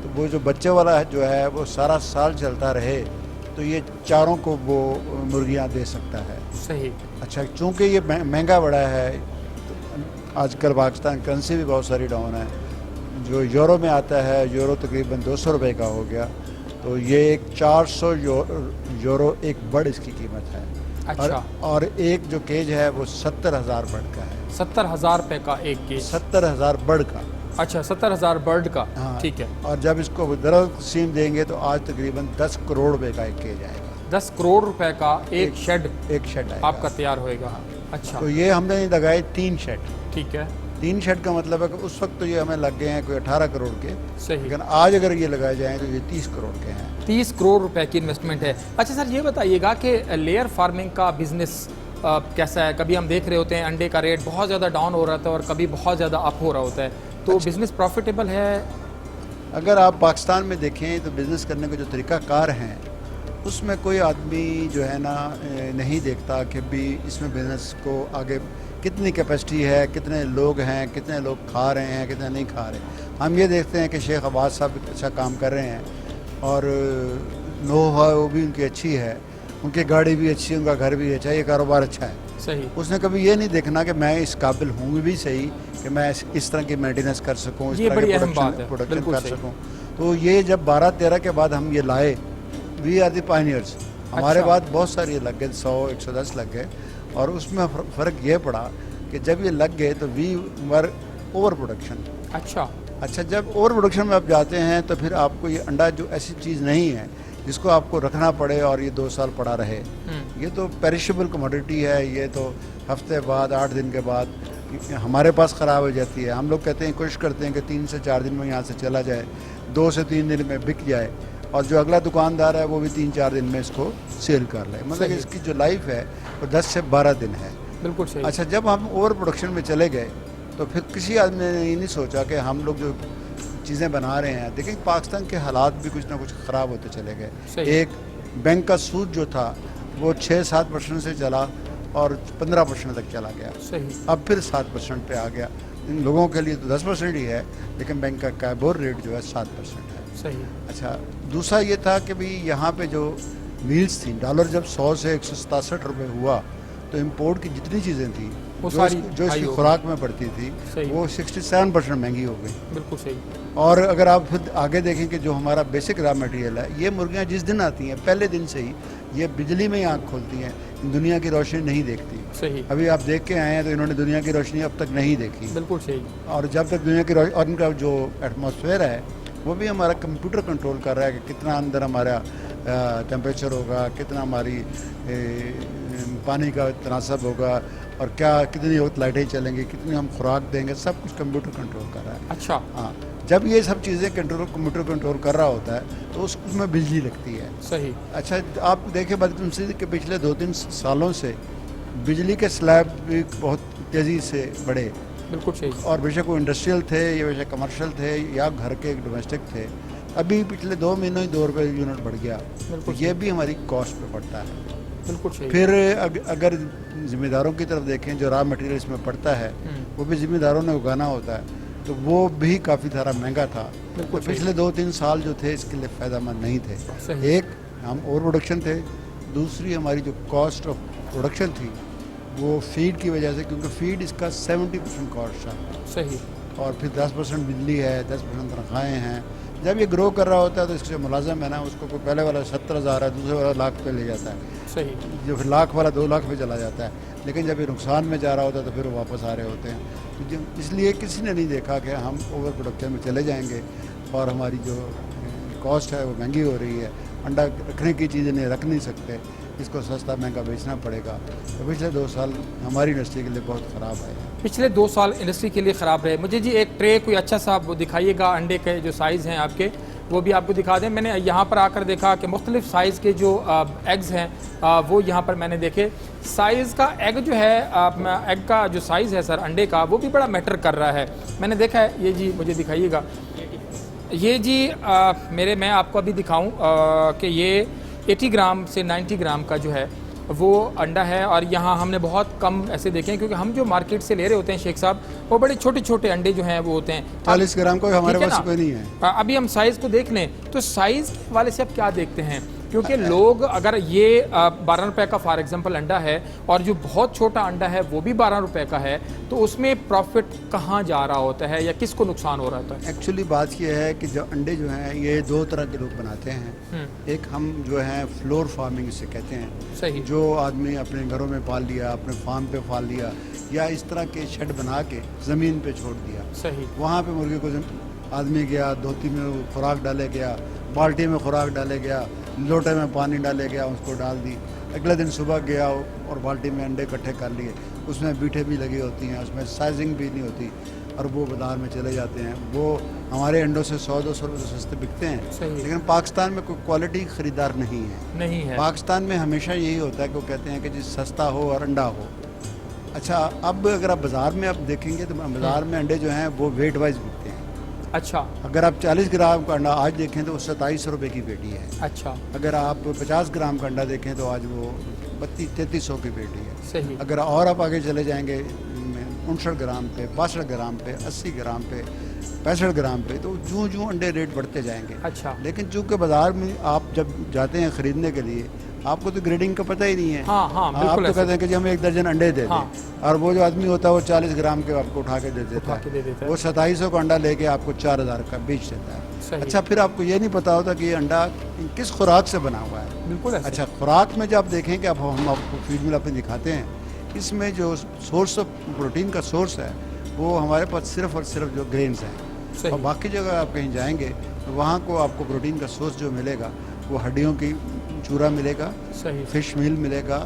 तो वो जो बच्चे वाला जो है वो सारा साल चलता रहे, तो ये चारों को वो मुर्गियाँ दे सकता है। सही। अच्छा, चूँकि ये महंगा बड़ा है, तो आजकल पाकिस्तान करेंसी भी बहुत सारी डाउन है। जो यूरो में आता है, यूरो तकरीबन 200 रुपये का हो गया, तो ये एक 400 यूरो एक बर्ड इसकी कीमत है। अच्छा। और एक जो केज है वो 70,000 बर्ड का है। 70,000 रुपये का एक केज? 70,000 बर्ड का। अच्छा, 70,000 बर्ड का। हाँ, ठीक है। और जब इसको दरअसल देंगे तो आज तकरीबन 10 करोड़ रुपए का एक केज आएगा। 10 करोड़ रुपए का एक शेड आएगा आपका तैयार होएगा। अच्छा। तो ये हमने लगाए 3 शेड। ठीक है। 3 शेड का मतलब है कि उस वक्त तो ये हमें लग गए हैं कोई 18 करोड़ के। सही। लेकिन आज अगर ये लगाए जाएँ तो ये 30 करोड़ के हैं। 30 करोड़ रुपए की इन्वेस्टमेंट है। अच्छा सर, ये बताइएगा कि लेयर फार्मिंग का बिजनेस कैसा है? कभी हम देख रहे होते हैं अंडे का रेट बहुत ज़्यादा डाउन हो रहा था और कभी बहुत ज़्यादा अप हो रहा होता है, तो बिज़नेस प्रॉफिटेबल है? अगर आप पाकिस्तान में देखें तो बिज़नेस करने के जो तरीक़ाकार हैं उसमें कोई आदमी जो है ना नहीं देखता कि भी इसमें बिज़नेस को आगे कितनी कैपेसिटी है, कितने लोग हैं, कितने लोग खा रहे हैं, कितने नहीं खा रहे। हम ये देखते हैं कि शेख अब्बास साहब अच्छा काम कर रहे हैं और नो वो भी उनकी अच्छी है, उनकी गाड़ी भी अच्छी है, उनका घर भी अच्छा है, ये कारोबार अच्छा है। सही। उसने कभी ये नहीं देखना कि मैं इस काबिल हूँ भी सही कि मैं इस तरह की मेंटेनेंस कर सकूँ, इस ये तरह बड़ी की अहम बात है, प्रोडक्शन बिल्कुल कर सही। सकूँ। तो ये जब 12-13 के बाद हम ये लाए, वी आर द पायनियर्स। हमारे अच्छा। बाद बहुत सारे लग गए, 100-110 लग गए, और उसमें फ़र्क ये पड़ा कि जब ये लग गए तो वी वर ओवर प्रोडक्शन। अच्छा, जब ओवर प्रोडक्शन में आप जाते हैं तो फिर आपको ये अंडा जो ऐसी चीज़ नहीं है जिसको आपको रखना पड़े और ये 2 साल पड़ा रहे, ये तो पेरिशेबल कमोडिटी है, ये तो हफ्ते बाद 8 दिन के बाद हमारे पास ख़राब हो जाती है। हम लोग कहते हैं, कोशिश करते हैं कि 3 से 4 दिन में यहाँ से चला जाए, 2 से 3 दिन में बिक जाए, और जो अगला दुकानदार है वो भी 3-4 दिन में इसको सेल कर ले। मतलब इसकी जो लाइफ है वो 10 से 12 दिन है। बिल्कुल सही। अच्छा, जब हम ओवर प्रोडक्शन में चले गए तो फिर किसी आदमी ने ये नहीं सोचा कि हम लोग जो चीज़ें बना रहे हैं, देखिए पाकिस्तान के हालात भी कुछ ना कुछ ख़राब होते चले गए। एक बैंक का सूद जो था वो 6-7% से चला और 15% तक चला गया। सही। अब फिर 7% पे आ गया। इन लोगों के लिए तो 10% ही है, लेकिन बैंक का कैबोर रेट जो है 7% है। सही। अच्छा, दूसरा ये था कि भाई यहाँ पे जो मील्स थी, डॉलर जब 100 से 167 रुपये हुआ तो इम्पोर्ट की जितनी चीज़ें थी जो इसकी खुराक में पड़ती थी वो 67% महंगी हो गई। बिल्कुल सही। और अगर आप फिर आगे देखें कि जो हमारा बेसिक रॉ मटेरियल है, ये मुर्गियाँ जिस दिन आती हैं पहले दिन से ही ये बिजली में ही आँख खोलती हैं, दुनिया की रोशनी नहीं देखती। सही। अभी आप देख के आए हैं तो इन्होंने दुनिया की रोशनी अब तक नहीं देखी। बिल्कुल सही। और जब तक दुनिया की रोशनी, और इनका जो एटमॉस्फेयर है वो भी हमारा कंप्यूटर कंट्रोल कर रहा है कि कितना अंदर हमारा टेम्परेचर होगा, कितना हमारी पानी का तनासब होगा, और क्या कितनी वक्त लाइटें चलेंगी, कितनी हम खुराक देंगे, सब कुछ कंप्यूटर कंट्रोल कर रहा है। अच्छा। हाँ, जब ये सब चीज़ें कंप्यूटर कंट्रोल कर रहा होता है तो उसमें बिजली लगती है। सही। अच्छा, आप देखें बदकिस्मती के पिछले 2-3 सालों से बिजली के स्लैब भी बहुत तेज़ी से बढ़े। बिल्कुल सही। और बेशक वो इंडस्ट्रियल थे या बेशक कमर्शियल थे या घर के डोमेस्टिक थे, अभी पिछले 2 महीनों ही 2 रुपये यूनिट बढ़ गया। तो ये भी हमारी कॉस्ट पे पड़ता है। बिल्कुल सही। फिर अगर जिम्मेदारों की तरफ देखें, जो रॉ मटेरियल इसमें पड़ता है वो भी जिम्मेदारों ने उगाना होता है, तो वो भी काफ़ी सारा महंगा था। तो पिछले 2-3 साल जो थे इसके लिए फ़ायदेमंद नहीं थे। एक, हम ओवर प्रोडक्शन थे, दूसरी हमारी जो कॉस्ट ऑफ प्रोडक्शन थी वो फीड की वजह से, क्योंकि फीड इसका 70% कॉस्ट था। सही। और फिर 10% बिजली है, 10% तनख्वाहें हैं। जब ये ग्रो कर रहा होता है तो इसके जो मुलाजिम है ना, उसको कोई पहले वाला 70,000 है, दूसरे वाला लाख पे ले जाता है। सही। जो फिर लाख वाला 2 लाख पे चला जाता है, लेकिन जब ये नुकसान में जा रहा होता है तो फिर वो वापस आ रहे होते हैं। तो इसलिए किसी ने नहीं देखा कि हम ओवर प्रोडक्शन में चले जाएंगे और हमारी जो कॉस्ट है वो महंगी हो रही है, अंडा रखने की चीज़ें नहीं रख नहीं सकते, इसको सस्ता महंगा बेचना पड़ेगा। तो पिछले 2 साल हमारी इंडस्ट्री के लिए बहुत ख़राब है। पिछले 2 साल इंडस्ट्री के लिए ख़राब रहे। मुझे जी एक ट्रे कोई अच्छा सा वो दिखाइएगा, अंडे के जो साइज़ हैं आपके वो भी आपको दिखा दें। मैंने यहाँ पर आकर देखा कि मुख्तलिफ़ साइज़ के जो एग्स हैं वो यहाँ पर मैंने देखे। साइज़ का एग जो है, एग का जो साइज़ है सर अंडे का, वो भी बड़ा मैटर कर रहा है। मैंने देखा है, ये जी मुझे दिखाइएगा, ये जी मैं आपको अभी दिखाऊँ कि ये 80 ग्राम से 90 ग्राम का जो है वो अंडा है। और यहाँ हमने बहुत कम ऐसे देखे हैं, क्योंकि हम जो मार्केट से ले रहे होते हैं शेख साहब, वो बड़े छोटे छोटे अंडे जो हैं वो होते हैं। 40 ग्राम को हमारे पास कोई नहीं है। अभी हम साइज़ को देख लें तो साइज़ के हवाले से आप क्या देखते हैं? क्योंकि लोग अगर ये 12 रुपए का फॉर एग्जांपल अंडा है और जो बहुत छोटा अंडा है वो भी 12 रुपए का है, तो उसमें प्रॉफिट कहाँ जा रहा होता है या किसको नुकसान हो रहा होता है? एक्चुअली बात ये है कि जो अंडे जो हैं ये 2 तरह के लोग बनाते हैं। एक हम जो है फ्लोर फार्मिंग इसे कहते हैं। सही। जो आदमी अपने घरों में पाल लिया, अपने फार्म पे पाल लिया, या इस तरह के शेड बना के ज़मीन पे छोड़ दिया। सही। वहाँ पे मुर्गे को आदमी गया, धोती में खुराक डाले गया, बाल्टी में खुराक डाले गया, लोटे में पानी डाले गया, उसको डाल दी। अगले दिन सुबह गया और बाल्टी में अंडे इकट्ठे कर लिए, उसमें बीठे भी लगी होती हैं, उसमें साइजिंग भी नहीं होती, और वो बाज़ार में चले जाते हैं। वो हमारे अंडों से 100-200 रुपये सस्ते बिकते हैं। लेकिन पाकिस्तान में कोई क्वालिटी ख़रीदार नहीं है। पाकिस्तान में हमेशा यही होता है कि वो कहते हैं कि जी सस्ता हो और अंडा हो। अच्छा, अब अगर आप बाज़ार में आप देखेंगे तो बाज़ार में अंडे जो हैं वो वेट वाइज बिकते हैं। अच्छा। अगर आप 40 ग्राम का अंडा आज देखें तो वो 27 रुपये की पेटी है। अच्छा। अगर आप 50 ग्राम का अंडा देखें तो आज वो 32-33 की पेटी है। सही। अगर और आप आगे चले जाएंगे 59 ग्राम पे, 62 ग्राम पे, 80 ग्राम पे, 65 ग्राम पे, तो जूँ अंडे रेट बढ़ते जाएंगे। अच्छा। लेकिन चूँकि बाज़ार में आप जब जाते हैं ख़रीदने के लिए, आपको तो ग्रेडिंग का पता ही नहीं है। हाँ, आप बिल्कुल तो ऐसे। कहते हैं कि जी हमें 1 दर्जन अंडे दे दें, हाँ। और वो जो आदमी होता है वो 40 ग्राम के आपको उठा के दे देता उठा के दे देता है। है। वो 2700 का अंडा लेके आपको 4000 का बेच देता है। सही। अच्छा, फिर आपको ये नहीं पता होता कि ये अंडा किस खुराक से बना हुआ है। बिल्कुल ऐसे। अच्छा, खुराक में जब आप देखें कि अब हम आपको फीड मिल अपने दिखाते हैं, इसमें जो सोर्स ऑफ प्रोटीन का सोर्स है वो हमारे पास सिर्फ और सिर्फ जो ग्रेन्स हैं। सही। और बाकी जगह आप कहीं जाएंगे तो वहाँ को आपको प्रोटीन का सोर्स जो मिलेगा वो हड्डियों की चूरा मिलेगा, सही। फिश मील मिलेगा,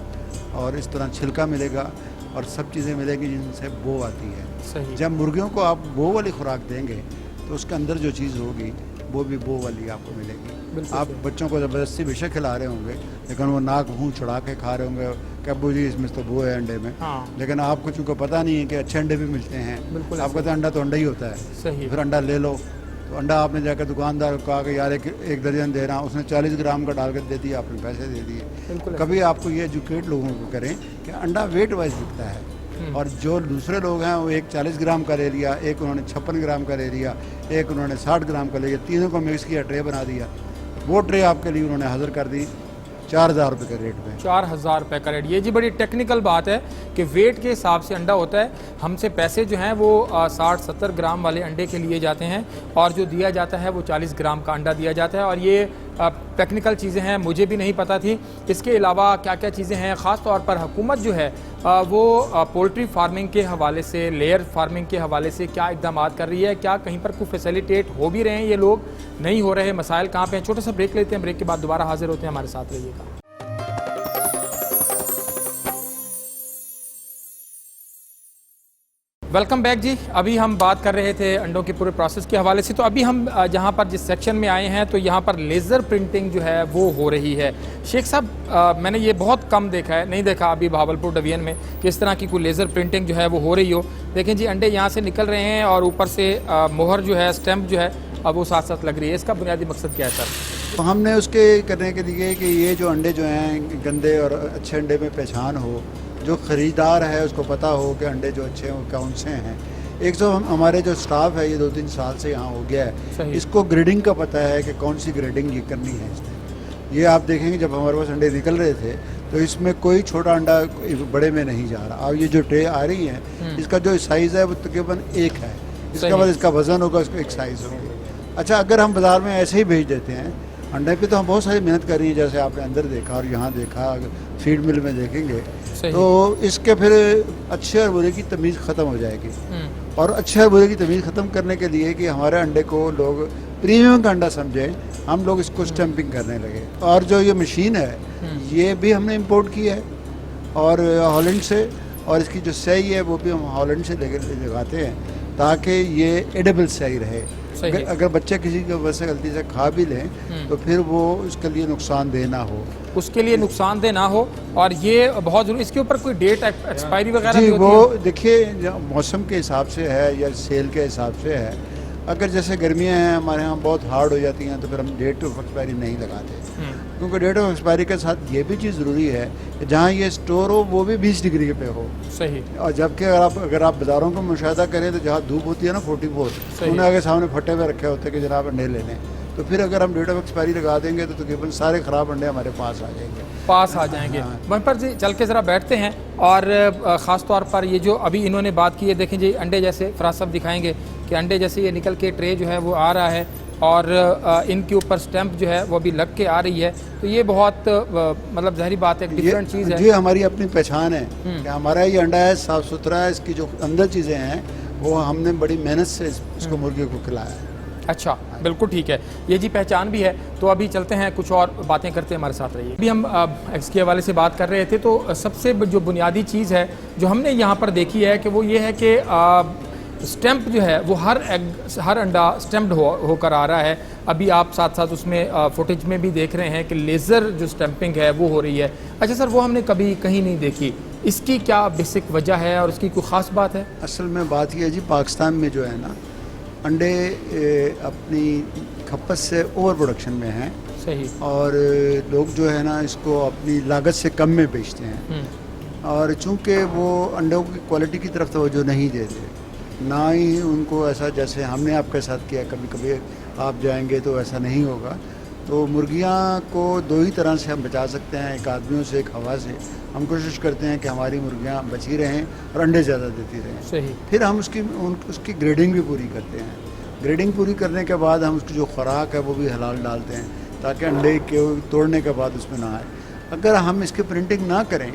और इस तरह छिलका मिलेगा, और सब चीज़ें मिलेंगी जिनसे बो आती है। सही। जब मुर्गियों को आप बो वाली खुराक देंगे तो उसके अंदर जो चीज़ होगी वो भी बो वाली आपको मिलेगी। आप सही। बच्चों को ज़बरदस्ती बेशक खिला रहे होंगे, लेकिन वो नाक मुँह चढ़ा के खा रहे होंगे कि अब्बू जी इसमें तो बो है अंडे में। हाँ। लेकिन आपको चूँकि पता नहीं है कि अच्छे अंडे भी मिलते हैं। बिल्कुल आपको ऐसे। तो अंडा तो अंडा ही होता है। सही। फिर अंडा ले लो, तो अंडा आपने जाकर दुकानदार को कहा कि यार एक दर्जन दे रहा हूँ, उसने 40 ग्राम का डाल कर दे दिया, आपने पैसे दे दिए। बिल्कुल। कभी आपको ये एजुकेट लोगों को करें कि अंडा वेट वाइज बिकता है, और जो दूसरे लोग हैं वो एक 40 ग्राम का ले लिया, एक उन्होंने 56 ग्राम का ले लिया, एक उन्होंने 60 ग्राम का ले लिया, तीनों को मिक्स किया, ट्रे बना दिया। वो ट्रे आपके लिए उन्होंने हाजिर कर दी 4000 रुपये के रेट में। 4000 रुपये का रेट। ये जी बड़ी टेक्निकल बात है कि वेट के हिसाब से अंडा होता है। हमसे पैसे जो हैं वो 60-70 ग्राम वाले अंडे के लिए जाते हैं, और जो दिया जाता है वो 40 ग्राम का अंडा दिया जाता है। और ये टेक्निकल चीज़ें हैं, मुझे भी नहीं पता थी। इसके अलावा क्या क्या चीज़ें हैं, ख़ास तौर पर हुकूमत जो है वो पोल्ट्री फार्मिंग के हवाले से, लेयर फार्मिंग के हवाले से क्या इकदाम कर रही है, क्या कहीं पर कोई फैसिलिटेट हो भी रहे हैं ये लोग, नहीं हो रहे, मसाइल कहाँ पे हैं। छोटा सा ब्रेक लेते हैं, ब्रेक के बाद दोबारा हाजिर होते हैं, हमारे साथ रहिएगा। वेलकम बैक जी। अभी हम बात कर रहे थे अंडों के पूरे प्रोसेस के हवाले से। तो अभी हम जहाँ पर जिस सेक्शन में आए हैं तो यहाँ पर लेज़र प्रिंटिंग जो है वो हो रही है। शेख साहब, मैंने ये बहुत कम देखा है, नहीं देखा अभी भावलपुर डिवीजन में कि इस तरह की कोई लेज़र प्रिंटिंग जो है वो हो रही हो। देखें जी, अंडे यहाँ से निकल रहे हैं और ऊपर से मोहर जो है, स्टैम्प जो है, अब वो साथ साथ लग रही है। इसका बुनियादी मकसद क्या है सर? तो हमने उसके करने के लिए कि ये जो अंडे जो हैं गंदे और अच्छे अंडे में पहचान हो, जो ख़रीदार है उसको पता हो कि अंडे जो अच्छे हैं वो कौन से हैं। एक तो हमारे जो स्टाफ है ये 2-3 साल से यहाँ हो गया है, इसको ग्रेडिंग का पता है कि कौन सी ग्रेडिंग ये करनी है इसमें। ये आप देखेंगे जब हमारे पास अंडे निकल रहे थे तो इसमें कोई छोटा अंडा बड़े में नहीं जा रहा। अब ये जो ट्रे आ रही है इसका जो साइज़ है वो तकरीबन 1 है, इसका बाद इसका वज़न होगा, उसको एक साइज़ होगी। अच्छा, अगर हम बाज़ार में ऐसे ही भेज देते हैं अंडे पे, तो हम बहुत सारी मेहनत कर रही है, जैसे आपने अंदर देखा और यहाँ देखा, फीड मिल में देखेंगे तो इसके फिर अच्छे और बुरे की तमीज़ ख़त्म हो जाएगी। और अच्छे और बुरे की तमीज़ ख़त्म करने के लिए कि हमारे अंडे को लोग प्रीमियम का अंडा समझें, हम लोग इसको स्टैंपिंग करने लगे। और जो ये मशीन है ये भी हमने इंपोर्ट की है और हॉलैंड से, और इसकी जो स्याही है वो भी हम हॉलैंड से लगाते हैं ताकि ये एडेबल स्याही रहे। अगर बच्चे किसी की वजह से गलती से खा भी लें तो फिर वो उसके लिए नुकसानदेह ना हो, उसके लिए नुकसानदेह ना हो। और ये बहुत ज़रूरी, इसके ऊपर कोई डेट एक्सपायरी वगैरह जी, भी होती है? वो देखिए मौसम के हिसाब से है या सेल के हिसाब से है। अगर जैसे गर्मियां हैं हमारे यहाँ बहुत हार्ड हो जाती हैं तो फिर हम डेट ऑफ एक्सपायरी नहीं लगाते, क्योंकि डेट ऑफ एक्सपायरी के साथ ये भी चीज़ ज़रूरी है कि जहाँ ये स्टोर हो वो भी 20 डिग्री पे हो। सही। और जबकि अगर आप बाज़ारों को मुशाहिदा करें तो जहाँ धूप होती है ना 44, उन्हें आगे सामने फटे हुए रखे होते हैं कि जनाब अंडे ले लें, तो फिर अगर हम डेट ऑफ एक्सपायरी लगा देंगे तो तकरीबन सारे ख़राब अंडे हमारे पास आ जाएंगे। वहीं पर जी चल के ज़रा बैठते हैं, और ख़ास तौर पर ये जो अभी इन्होंने बात की है, देखें जी अंडे जैसे फराज साहब दिखाएंगे कि अंडे जैसे ये निकल के ट्रे जो है वो आ रहा है, और इनके ऊपर स्टैंप जो है वो भी लग के आ रही है। तो ये बहुत मतलब ज़ाहिर बात है, डिफरेंट चीज़ है। ये हमारी अपनी पहचान है कि हमारा ये अंडा है साफ़ सुथरा है, इसकी जो अंदर चीज़ें हैं वो हमने बड़ी मेहनत से इसको मुर्गी को खिलाया है। अच्छा, बिल्कुल ठीक है, ये जी पहचान भी है। तो अभी चलते हैं, कुछ और बातें करते हैं, हमारे साथ रहिए। अभी हम इसके हवाले से बात कर रहे थे, तो सबसे जो बुनियादी चीज़ है जो हमने यहाँ पर देखी है कि वो ये है कि स्टैम्प जो है वो हर अंडा स्टैम्प्ड होकर आ रहा है। अभी आप साथ साथ उसमें फुटेज में भी देख रहे हैं कि लेज़र जो स्टैंपिंग है वो हो रही है। अच्छा सर, वो हमने कभी कहीं नहीं देखी, इसकी क्या बेसिक वजह है और उसकी कोई ख़ास बात है? असल में बात यह है जी, पाकिस्तान में जो है ना अंडे अपनी खपत से ओवर प्रोडक्शन में हैं। सही। और लोग जो है ना इसको अपनी लागत से कम में बेचते हैं। और चूंकि वो अंडों की क्वालिटी की तरफ तवज्जो नहीं देते, ना ही उनको ऐसा जैसे हमने आपके साथ किया, कभी कभी आप जाएंगे तो ऐसा नहीं होगा। तो मुर्गियां को दो ही तरह से हम बचा सकते हैं, एक आदमियों से, एक हवा से। हम कोशिश करते हैं कि हमारी मुर्गियां बची रहें और अंडे ज़्यादा देती रहें। सही। फिर हम उसकी ग्रेडिंग भी पूरी करते हैं। ग्रेडिंग पूरी करने के बाद हम उसकी जो खुराक है वो भी हलाल डालते हैं, ताकि अंडे के तोड़ने के बाद उसमें ना आए। अगर हम इसकी प्रिंटिंग ना करें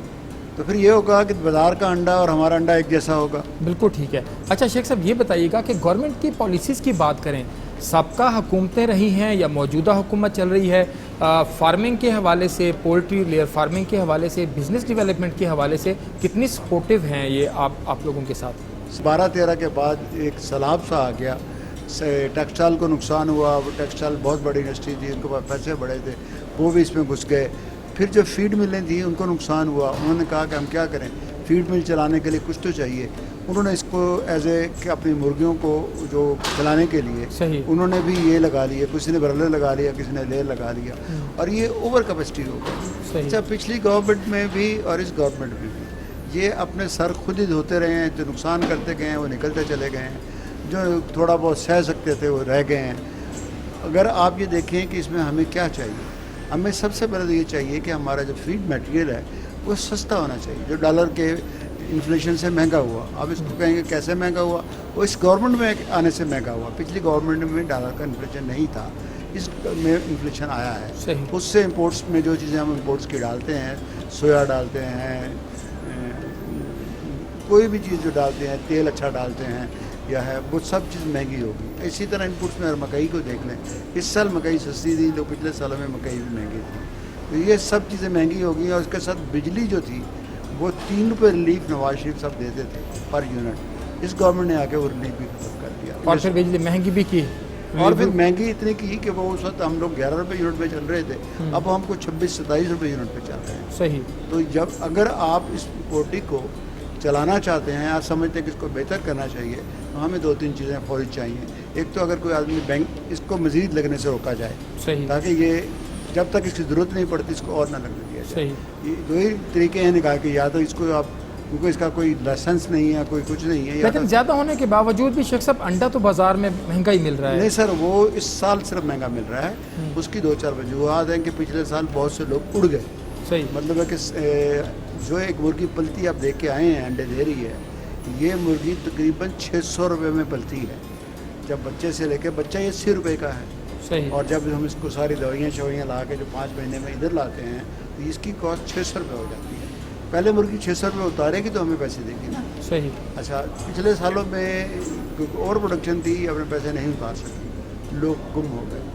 तो फिर ये होगा कि बाज़ार का अंडा और हमारा अंडा एक जैसा होगा। बिल्कुल ठीक है। अच्छा शेख साहब, ये बताइएगा कि गवर्नमेंट की पॉलिसीज़ की बात करें, सबका हुकूमतें रही हैं या मौजूदा हुकूमत चल रही है, फार्मिंग के हवाले से, पोल्ट्री लेयर फार्मिंग के हवाले से, बिजनेस डेवलपमेंट के हवाले से कितनी सपोर्टिव हैं ये आप लोगों के साथ? 12-13 के बाद एक सैलाब सा आ गया, टेक्सटाइल को नुकसान हुआ। वो टेक्सटाइल बहुत बड़ी इंडस्ट्री थी, उनके पास पैसे बड़े थे, वो भी इसमें घुस गए। फिर जो फीड मिलें थी उनको नुकसान हुआ। उन्होंने कहा कि हम क्या करें, फीड मिल चलाने के लिए कुछ तो चाहिए। उन्होंने इसको एज ए अपनी मुर्गियों को जो चलाने के लिए सही। उन्होंने भी ये लगा लिए, किसी ने ब्रॉयलर लगा लिया, किसी ने लेयर लगा लिया, और ये ओवर कैपेसिटी हो गई। अच्छा, पिछली गवर्नमेंट में भी और इस गवर्नमेंट में भी ये अपने सर खुद ही धोते रहे हैं। जो नुकसान करते गए हैं वो निकलते चले गए हैं, जो थोड़ा बहुत सह सकते थे वो रह गए हैं। अगर आप ये देखें कि इसमें हमें क्या चाहिए, हमें सबसे पहले तो ये चाहिए कि हमारा जो फीड मटेरियल है वो सस्ता होना चाहिए, जो डॉलर के इन्फ्लेशन से महंगा हुआ। अब इसको कहेंगे कैसे महंगा हुआ, वो इस गवर्नमेंट में आने से महंगा हुआ। पिछली गवर्नमेंट में डॉलर का इन्फ्लेशन नहीं था, इस में इन्फ्लेशन आया है। सही। उससे इंपोर्ट्स में जो चीज़ें हम इंपोर्ट्स की डालते हैं, सोया डालते हैं, कोई भी चीज़ जो डालते हैं, तेल अच्छा डालते हैं या है, वो सब चीज़ महंगी होगी। इसी तरह इनपुट्स में अगर मकई को देख लें, इस साल मकई सस्ती थी, तो पिछले सालों में मकई भी महंगी थी। तो ये सब चीज़ें महंगी हो गई। और उसके साथ बिजली जो थी वो 3 रुपये रिलीफ नवाज शरीफ सब देते थे पर यूनिट। इस गवर्नमेंट ने आके वो रिलीफ भी खत्म कर दिया और फिर बिजली महंगी भी की, और फिर महंगी इतनी की कि वो उस वक्त हम लोग 11 रुपये यूनिट पे चल रहे थे, अब हमको 26-27 रुपये यूनिट पे चल रहे हैं। सही। तो जब अगर आप इस पोल्ट्री को चलाना चाहते हैं, आप समझते हैं कि इसको बेहतर करना चाहिए, तो हमें 2-3 चीज़ें फौरी चाहिए। एक तो अगर कोई आदमी बैंक इसको मज़ीद लगने से रोका जाए, सही, ताकि ये जब तक इसकी ज़रूरत नहीं पड़ती इसको और ना लगने दिया जाए। सही। ये 2 ही तरीके हैं निकाह के, या तो इसको आप, क्योंकि इसका कोई लाइसेंस नहीं है, कोई कुछ नहीं है। लेकिन ज़्यादा होने के बावजूद भी शेख साहब अंडा तो बाज़ार में महंगा ही मिल रहा है। नहीं सर, वो इस साल सिर्फ महंगा मिल रहा है। उसकी 2-4 वजूहत हैं कि पिछले साल बहुत से लोग उड़ गए। सही। मतलब है कि जो एक मुर्गी पलती आप देख के आए हैं, अंडे दे रही है, ये मुर्गी तकरीबन 600 रुपये में पलती है। जब बच्चे से लेके, बच्चा ये 80 रुपये का है। सही। और जब हम इसको सारी दवाइयाँ शवाइयाँ ला के जो 5 महीने में इधर लाते हैं, तो इसकी कॉस्ट 600 रुपये हो जाती है। पहले मुर्गी 600 रुपये उतारेगी तो हमें पैसे देगी ना। सही। अच्छा, पिछले सालों में और प्रोडक्शन थी, अपने पैसे नहीं उतार सकी, लोग गुम हो गए।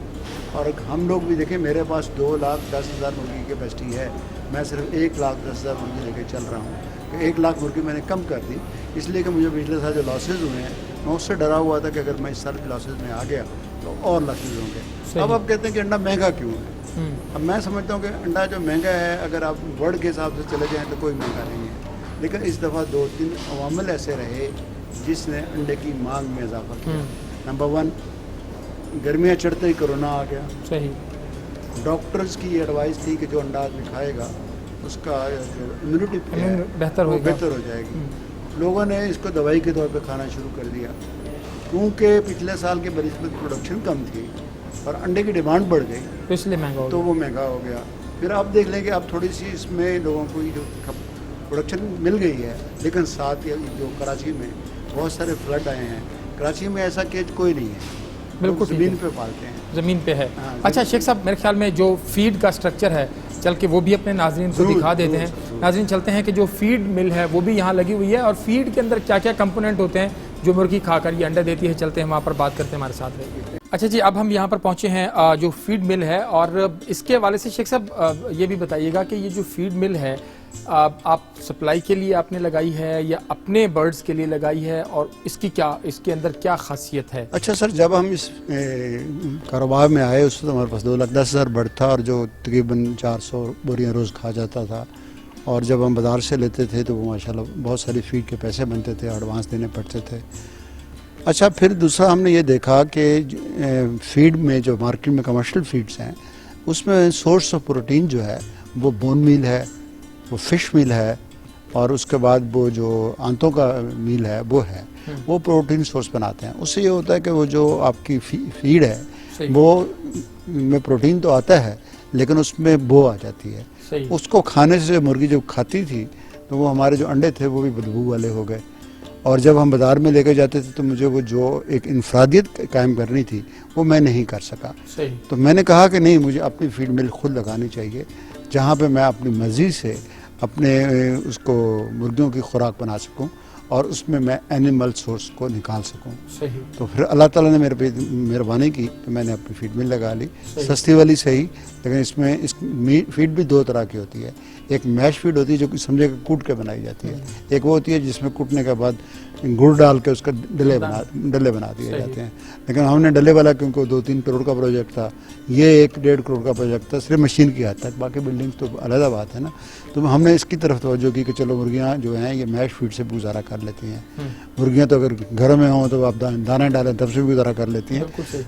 और हम लोग भी देखें, मेरे पास 2,10,000 मुर्गी की कैपेसिटी है, मैं सिर्फ 1,10,000 मुर्गी लेके चल रहा हूँ। तो 1 लाख मुर्गी मैंने कम कर दी, इसलिए कि मुझे पिछले साल जो लॉसेज हुए हैं, मैं उससे डरा हुआ था कि अगर मैं इस साल लॉसेज में आ गया तो और लॉसेज होंगे। अब आप कहते हैं कि अंडा महंगा क्यों है? अब मैं समझता हूँ कि अंडा जो महंगा है, अगर आप वर्ल्ड के हिसाब से चले जाएँ तो कोई महंगा नहीं है, लेकिन इस दफ़ा 2-3 अवामिल ऐसे रहे जिसने अंडे की मांग में इजाफा किया। नंबर 1, गर्मियाँ चढ़ते ही कोरोना आ गया। सही। डॉक्टर्स की एडवाइस थी कि जो अंडा आदमी खाएगा उसका जो इम्यूनिटी बेहतर हो जाएगी। लोगों ने इसको दवाई के तौर पे खाना शुरू कर दिया। क्योंकि पिछले साल के बनिस्बत प्रोडक्शन कम थी और अंडे की डिमांड बढ़ गई, तो इसलिए महंगा हो गया। तो वो महंगा हो गया। फिर आप देख लें कि अब थोड़ी सी इसमें लोगों को जो प्रोडक्शन मिल गई है, लेकिन साथ ही जो कराची में बहुत सारे फ्लड आए हैं, कराची में ऐसा केज कोई नहीं है, बिल्कुल ज़मीन पे पालते हैं, ज़मीन पे है। हाँ, अच्छा शेख साहब, मेरे ख्याल में जो फीड का स्ट्रक्चर है, चल के वो भी अपने नाजरीन को दिखा देते हैं। नाजरीन चलते हैं कि जो फीड मिल है वो भी यहाँ लगी हुई है, और फीड के अंदर क्या क्या कंपोनेंट होते हैं जो मुर्गी खाकर ये अंडा देती है। चलते हैं वहाँ पर बात करते हैं, हमारे साथ रहिए। अच्छा जी, अब हम यहाँ पर पहुँचे हैं जो फीड मिल है, और इसके हवाले से शेख साहब ये भी बताइएगा कि ये जो फीड मिल है आप सप्लाई के लिए आपने लगाई है या अपने बर्ड्स के लिए लगाई है, और इसके अंदर क्या खासियत है? अच्छा सर, जब हम इस कारोबार में आए उस हमारे पास 2,10,000 बर्ड था, और जो तकरीबन 400 बोरियाँ रोज़ खा जाता था। और जब हम बाज़ार से लेते थे तो वो माशाल्लाह बहुत सारी फीड के पैसे बनते थे, एडवांस देने पड़ते थे। अच्छा, फिर दूसरा हमने ये देखा कि फीड में जो मार्केट में कमर्शियल फीड्स हैं, उसमें सोर्स ऑफ प्रोटीन जो है वो बोन मील है, वो फिश मील है, और उसके बाद वो जो आंतों का मील है वो प्रोटीन सोर्स बनाते हैं। उससे ये होता है कि वो जो आपकी फीड है वो में प्रोटीन तो आता है लेकिन उसमें बो आ जाती है। उसको खाने से मुर्गी जब खाती थी तो वो हमारे जो अंडे थे वो भी बदबू वाले हो गए, और जब हम बाज़ार में लेकर जाते थे तो मुझे वो जो एक इंफरादियत कायम करनी थी वो मैं नहीं कर सका। तो मैंने कहा कि नहीं, मुझे अपनी फीड मिल खुद लगानी चाहिए जहाँ पे मैं अपनी मर्ज़ी से अपने उसको मुर्गियों की खुराक बना सकूं और उसमें मैं एनिमल सोर्स को निकाल सकूं। सही। तो फिर अल्लाह ताला ने मेरे पे मेहरबानी की तो मैंने अपनी फीड मिल लगा ली, सस्ती वाली सही, लेकिन इसमें इस फीड भी दो तरह की होती है। एक मैश फीड होती है जो कि समझे कूट के बनाई जाती है, एक वो होती है जिसमें कूटने के बाद गुड़ डाल के उसका डले बना दिए जाते हैं। लेकिन हमने डले वाला, क्योंकि 2-3 करोड़ का प्रोजेक्ट था, ये 1-1.5 करोड़ का प्रोजेक्ट था, सिर्फ मशीन की हद तक, बाकी बिल्डिंग तो अलग बात है ना। तो हमने इसकी तरफ तवज्जो की कि चलो मुर्गियाँ जो हैं ये मैश फीड से गुजारा कर लेती हैं। मुर्गियाँ तो अगर घर में हों तो आप दाना डालें तब से भी गुजारा कर लेती हैं।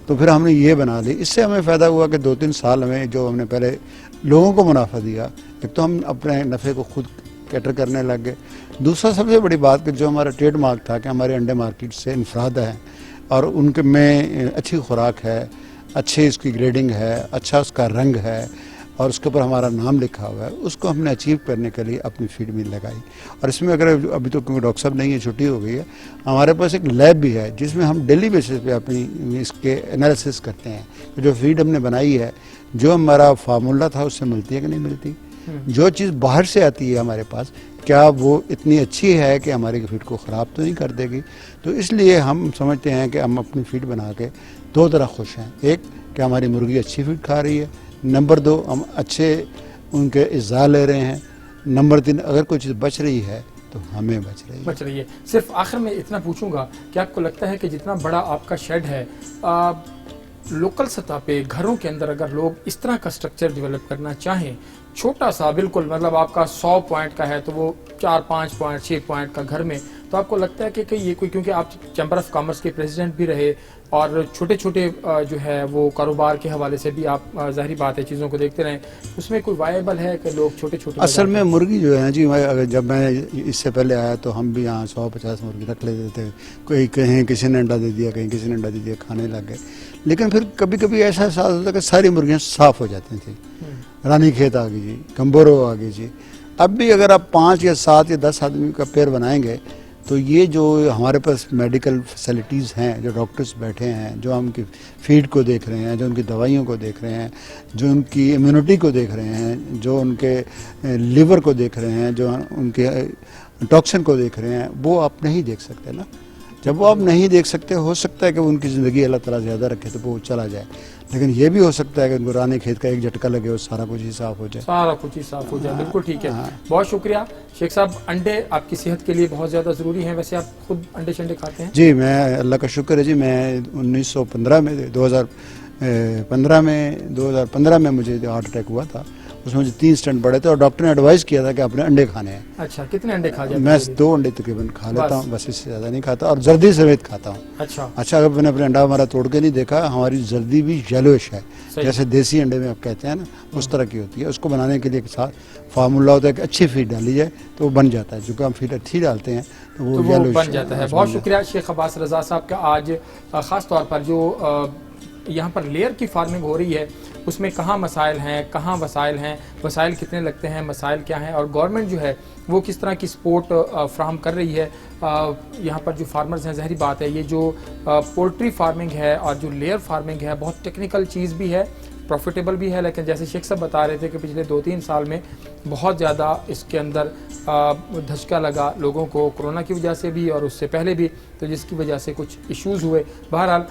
तो फिर हमने ये बना ली। इससे हमें फ़ायदा हुआ कि 2-3 साल में जो हमने पहले लोगों को मुनाफा दिया, एक तो हम अपने नफ़े को खुद कैटर करने लग गए। दूसरा सबसे बड़ी बात कि जो हमारा ट्रेडमार्क था कि हमारे अंडे मार्केट से इनफराद है और उनके में अच्छी खुराक है, अच्छी इसकी ग्रेडिंग है, अच्छा उसका रंग है और उसके ऊपर हमारा नाम लिखा हुआ है, उसको हमने अचीव करने के लिए अपनी फीड मिल लगाई। और इसमें अगर अभी तो क्योंकि डॉक्टर साहब नहीं है, छुट्टी हो गई है, हमारे पास एक लैब भी है जिसमें हम डेली बेसिस पे अपनी इसके एनालिसिस करते हैं कि जो फीड हमने बनाई है, जो हमारा फार्मूला था उससे मिलती है कि नहीं मिलती, जो चीज़ बाहर से आती है हमारे पास क्या वो इतनी अच्छी है कि हमारी फीड को ख़राब तो नहीं कर देगी। तो इसलिए हम समझते हैं कि हम अपनी फीड बना के दो तरह खुश हैं, एक कि हमारी मुर्गी अच्छी फीड खा रही है, नंबर 2 हम अच्छे उनके इज़्ज़ा ले रहे हैं, नंबर 3 अगर कोई चीज़ बच रही है तो हमें बच रही है। सिर्फ आखिर में इतना पूछूंगा कि आपको लगता है कि जितना बड़ा आपका शेड है, लोकल सतह पे घरों के अंदर अगर लोग इस तरह का स्ट्रक्चर डेवलप करना चाहें, छोटा सा बिल्कुल, मतलब आपका 100 पॉइंट का है तो वो 4-5 पॉइंट 6 पॉइंट का घर में, तो आपको लगता है कि ये कोई, क्योंकि आप चैम्बर ऑफ कॉमर्स के प्रेसिडेंट भी रहे और छोटे छोटे जो है वो कारोबार के हवाले से भी आप ज़ाहिरी बात है चीज़ों को देखते रहें, उसमें कोई वायबल है कि लोग छोटे छोटे? असल में मुर्गी जो है जी, अगर जब मैं इससे पहले आया तो हम भी यहाँ 100-50 मुर्गी रख लेते थे, कोई कहीं किसी ने अंडा दे दिया, कहीं किसी ने अंडा दे दिया, खाने लग गए। लेकिन फिर कभी कभी ऐसा साल होता कि सारी मुर्गियाँ साफ़ हो जाती थी, रानी खेत आ गई जी, कंबोरो आ गई जी। अब भी अगर आप 5 या 7 या 10 आदमी का पेयर बनाएंगे तो ये जो हमारे पास मेडिकल फैसिलिटीज़ हैं, जो डॉक्टर्स बैठे हैं, जो उनकी फीड को देख रहे हैं, जो उनकी दवाइयों को देख रहे हैं, जो उनकी इम्यूनिटी को देख रहे हैं, जो उनके लिवर को देख रहे हैं, जो उनके टॉक्सिन को देख रहे हैं, वो आप नहीं देख सकते ना। जब वो आप नहीं देख सकते, हो सकता है कि उनकी ज़िंदगी अल्लाह ताला ज़्यादा रखे तो वो चला जाए, लेकिन ये भी हो सकता है कि उनको रानी खेत का एक झटका लगे और सारा कुछ ही साफ हो जाए, सारा कुछ ही साफ हो जाए। बिल्कुल ठीक है। बहुत शुक्रिया शेख साहब। अंडे आपकी सेहत के लिए बहुत ज़्यादा ज़रूरी हैं। वैसे आप खुद अंडे शंडे खाते हैं? जी, मैं अल्लाह का शुक्र है जी, मैं 2015 में मुझे हार्ट अटैक हुआ था, उसमें मुझे 3 स्टेंट पड़े थे और डॉक्टर ने एडवाइस किया था कि आपने अंडे खाने हैं। अच्छा, कितने अंडे खा जाते हैं? मैं 2 अंडे तकरीबन खा लेता हूँ, बस इससे ज़्यादा नहीं खाता, और जर्दी समेत खाता हूँ। अच्छा, अगर मैंने अपने अंडा हमारा तोड़ के नहीं देखा, हमारी जर्दी भी येलोइश है, जैसे देसी अंडे में आप कहते हैं ना, उस तरह की होती है। उसको बनाने के लिए एक साथ फार्मूला होता है कि अच्छी फीड डाली जाए तो वो बन जाता है, जो कि हम फीड अच्छी डालते हैं तो वो बन जाता है। बहुत शुक्रिया शेख अब्बास रज़ा साहब का। आज ख़ास तौर पर जो यहाँ पर लेयर की फार्मिंग हो रही है उसमें कहाँ मसाइल हैं, कहाँ वसाइल हैं, वसाइल कितने लगते हैं, मसाइल क्या हैं, और गवर्नमेंट जो है वो किस तरह की सपोर्ट फ्राहम कर रही है यहाँ पर जो फार्मर्स हैं। ज़ाहिरी बात है ये जो पोल्ट्री फार्मिंग है और जो लेयर फार्मिंग है बहुत टेक्निकल चीज़ भी है, प्रॉफिटेबल भी है, लेकिन जैसे शेख साहब बता रहे थे कि पिछले 2-3 साल में बहुत ज़्यादा इसके अंदर धचका लगा लोगों को, कोरोना की वजह से भी और उससे पहले भी, तो जिसकी वजह से कुछ इश्यूज़ हुए। बहरहाल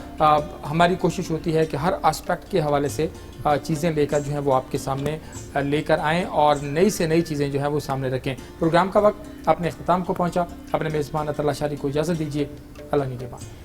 हमारी कोशिश होती है कि हर एस्पेक्ट के हवाले से चीज़ें लेकर जो है वो आपके सामने लेकर आएँ और नई से नई चीज़ें जो है वो सामने रखें। प्रोग्राम का वक्त अपने अख्ताम को पहुँचा। अपने मेज़बान अतुल्लाह शारी को इजाज़त दीजिए। अल्लाह निगहबान।